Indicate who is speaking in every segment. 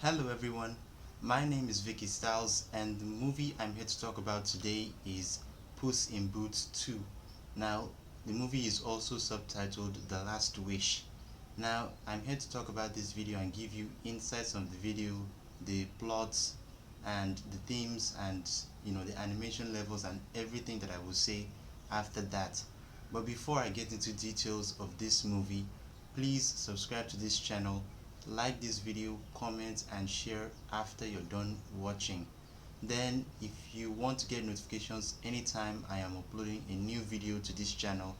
Speaker 1: Hello everyone, my name is Vicky Styles and the movie I'm here to talk about today is Puss in Boots 2. Now, the movie is also subtitled The Last Wish. Now, I'm here to talk about this video and give you insights on the video, the plots and the themes and the animation levels and everything that I will say after that. But before I get into details of this movie, please subscribe to this channel, like this video, comment and share after you're done watching. Then if you want to get notifications anytime I am uploading a new video to this channel,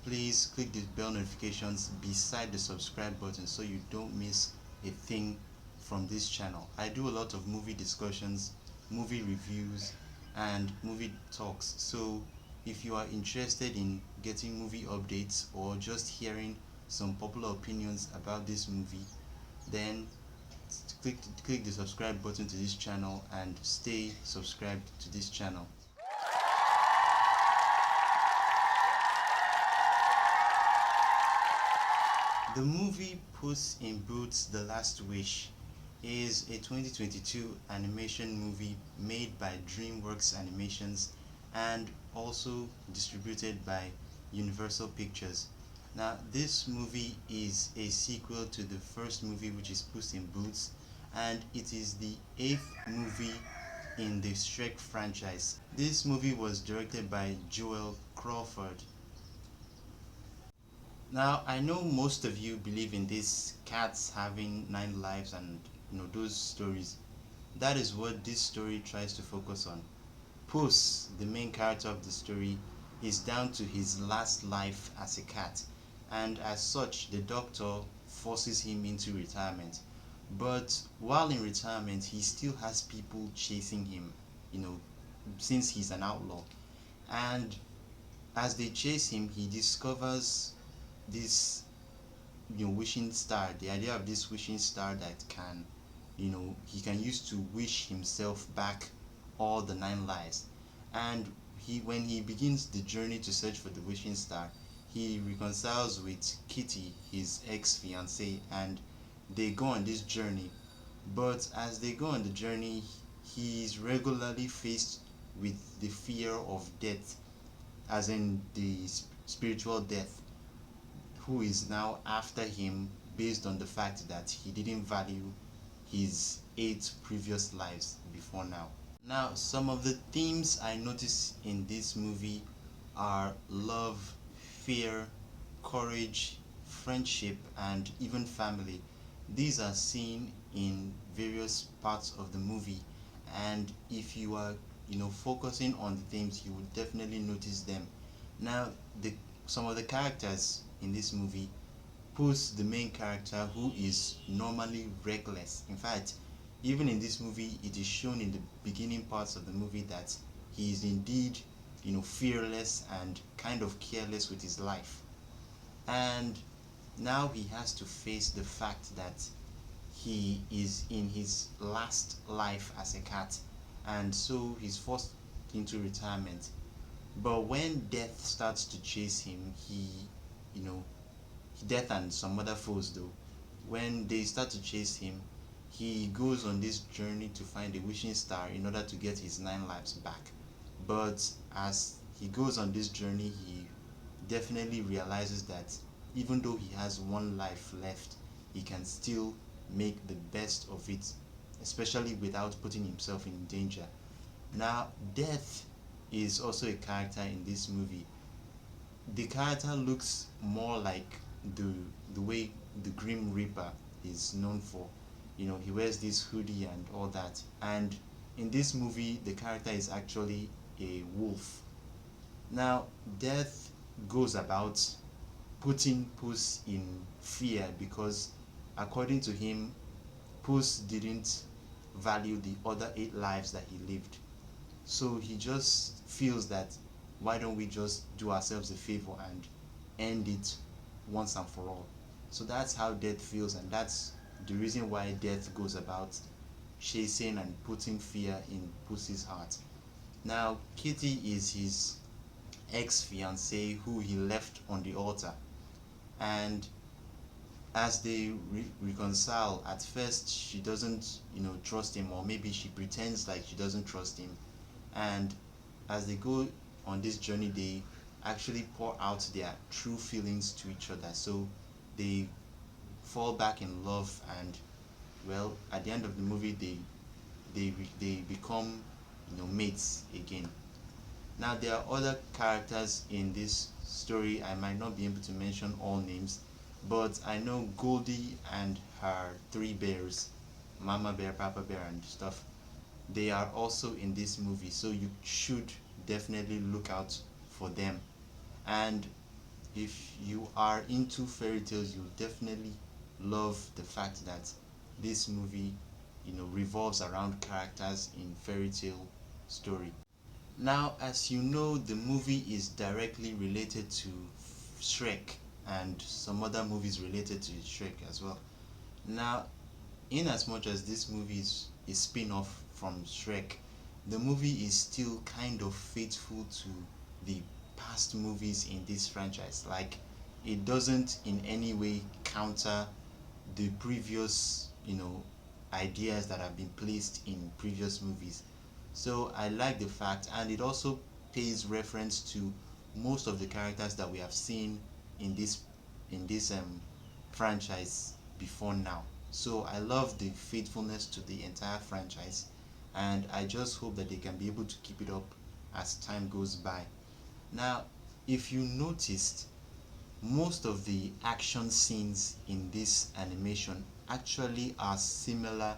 Speaker 1: please click the bell notifications beside the subscribe button so you don't miss a thing from this channel. I do a lot of movie discussions, movie reviews and movie talks, so if you are interested in getting movie updates or just hearing some popular opinions about this movie, then click the subscribe button to this channel and stay subscribed to this channel. The movie Puss in Boots: The Last Wish is a 2022 animation movie made by DreamWorks Animations and also distributed by Universal Pictures. Now, this movie is a sequel to the first movie, which is Puss in Boots, and it is the 8th movie in the Shrek franchise. This movie was directed by Crawford. Now, I know most of you believe in these cats having 9 lives and those stories. That is what this story tries to focus on. Puss, the main character of the story, is down to his last life as a cat, and as such the doctor forces him into retirement. But while in retirement, he still has people chasing him, since he's an outlaw. And as they chase him, he discovers this wishing star, the idea of this wishing star that can he can use to wish himself back all the 9 lives. And when he begins the journey to search for the wishing star, he reconciles with Kitty, his ex-fiancée, and they go on this journey. But as they go on the journey, he is regularly faced with the fear of death, as in the spiritual death, who is now after him based on the fact that he didn't value his 8 previous lives before now. Now, some of the themes I notice in this movie are love, fear, courage, friendship, and even family. These are seen in various parts of the movie, and if you are focusing on the themes, you will definitely notice them. Now, some of the characters in this movie: Puss, the main character, who is normally reckless. In fact, even in this movie, it is shown in the beginning parts of the movie that he is indeed fearless and kind of careless with his life. And now he has to face the fact that he is in his last life as a cat, and so he's forced into retirement. But when death starts to chase him, death and some other foes though, when they start to chase him, he goes on this journey to find a wishing star in order to get his 9 lives back. But as he goes on this journey, he definitely realizes that even though he has 1 life left, he can still make the best of it, especially without putting himself in danger. Now, Death is also a character in this movie. The character looks more like the way the Grim Reaper is known for. He wears this hoodie and all that. And in this movie, the character is actually a wolf. Now, Death goes about putting Puss in fear because, according to him, Puss didn't value the other 8 lives that he lived. So he just feels that, why don't we just do ourselves a favor and end it once and for all? So that's how Death feels, and that's the reason why Death goes about chasing and putting fear in Puss's heart. Now, Kitty is his ex-fiancée who he left on the altar, and as they reconcile, at first she doesn't, trust him, or maybe she pretends like she doesn't trust him. And as they go on this journey, they actually pour out their true feelings to each other. So they fall back in love, and well, at the end of the movie, they become, mates again. Now there are other characters in this story. I might not be able to mention all names, but I know Goldie and her three bears, Mama Bear, Papa Bear, and stuff. They are also in this movie, so you should definitely look out for them. And if you are into fairy tales, you'll definitely love the fact that this movie, revolves around characters in fairy tale story. Now, as you know, the movie is directly related to Shrek and some other movies related to Shrek as well. Now, in as much as this movie is a spin-off from Shrek, the movie is still kind of faithful to the past movies in this franchise. Like, it doesn't in any way counter the previous, ideas that have been placed in previous movies. So I like the fact, and it also pays reference to most of the characters that we have seen in this franchise before now. So I love the faithfulness to the entire franchise, and I just hope that they can be able to keep it up as time goes by. Now, if you noticed, most of the action scenes in this animation actually are similar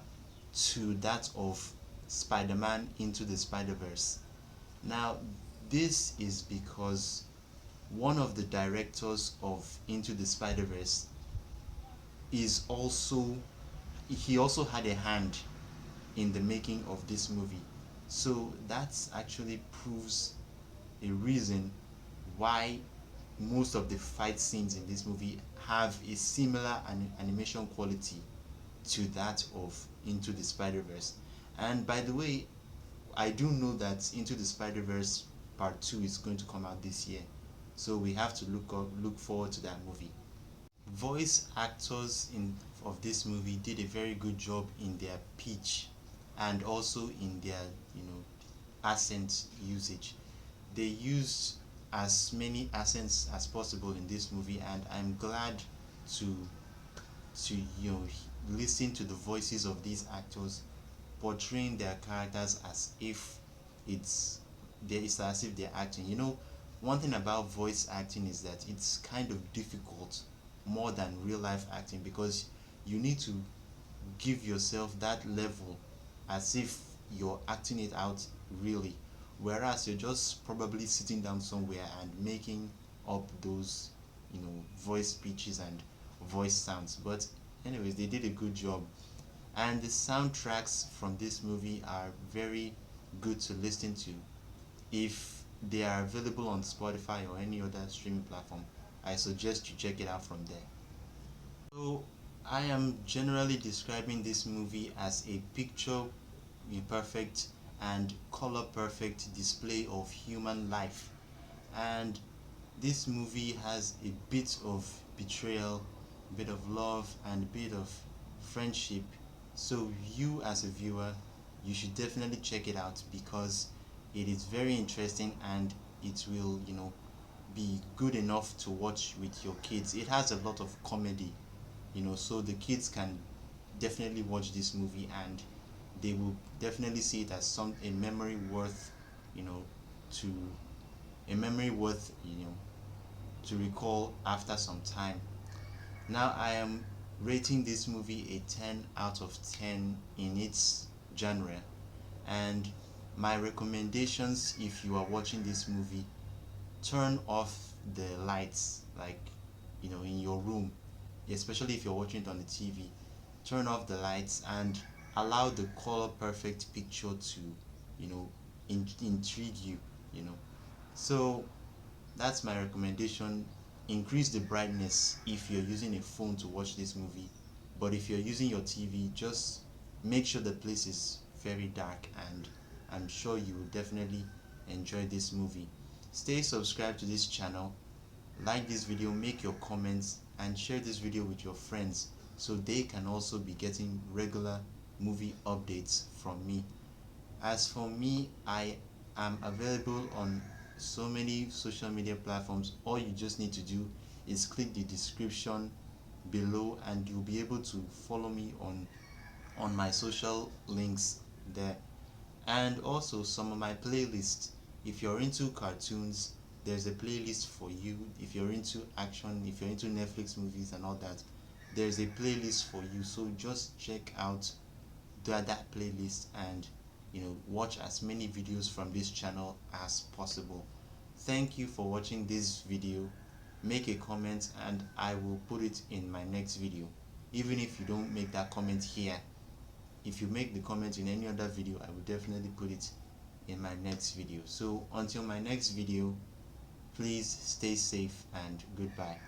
Speaker 1: to that of Spider-Man Into the Spider-Verse. Now, this is because one of the directors of Into the Spider-Verse is also he also had a hand in the making of this movie. So that's actually proves a reason why most of the fight scenes in this movie have a similar animation quality to that of Into the Spider-Verse. And by the way, I do know that Into the Spider-Verse Part 2 is going to come out this year. So we have to look forward to that movie. Voice actors of this movie did a very good job in their pitch and also in their, accent usage. They used as many accents as possible in this movie, and I'm glad to to listen to the voices of these actors portraying their characters as if it's as if they're acting. One thing about voice acting is that it's kind of difficult more than real life acting, because you need to give yourself that level as if you're acting it out really, whereas you're just probably sitting down somewhere and making up those voice pitches and voice sounds. But anyways, they did a good job, and the soundtracks from this movie are very good to listen to. If they are available on Spotify or any other streaming platform, I suggest you check it out from there. So I am generally describing this movie as a picture perfect and color perfect display of human life. And this movie has a bit of betrayal, a bit of love, and a bit of friendship. So you as a viewer, you should definitely check it out, because it is very interesting and it will, be good enough to watch with your kids. It has a lot of comedy, so the kids can definitely watch this movie, and they will definitely see it as a memory worth, you know, to a memory worth, to recall after some time. Now I am rating this movie a 10 out of 10 in its genre, and my recommendations, if you are watching this movie, turn off the lights, like, in your room, especially if you're watching it on the TV. Turn off the lights and allow the color perfect picture to, intrigue you, you know. So that's my recommendation. Increase the brightness if you're using a phone to watch this movie, but if you're using your TV, just make sure the place is very dark, and I'm sure you will definitely enjoy this movie. Stay subscribed to this channel, like this video, make your comments, and share this video with your friends so they can also be getting regular movie updates from me. As for me, I am available on so many social media platforms. All you just need to do is click the description below and you'll be able to follow me on my social links there. And also some of my playlists. If you're into cartoons, there's a playlist for you. If you're into action, if you're into Netflix movies and all that, there's a playlist for you. So just check out that playlist and watch as many videos from this channel as possible. Thank you for watching this video. Make a comment and I will put it in my next video. Even if you don't make that comment here, if you make the comment in any other video, I will definitely put it in my next video. So until my next video, please stay safe and goodbye.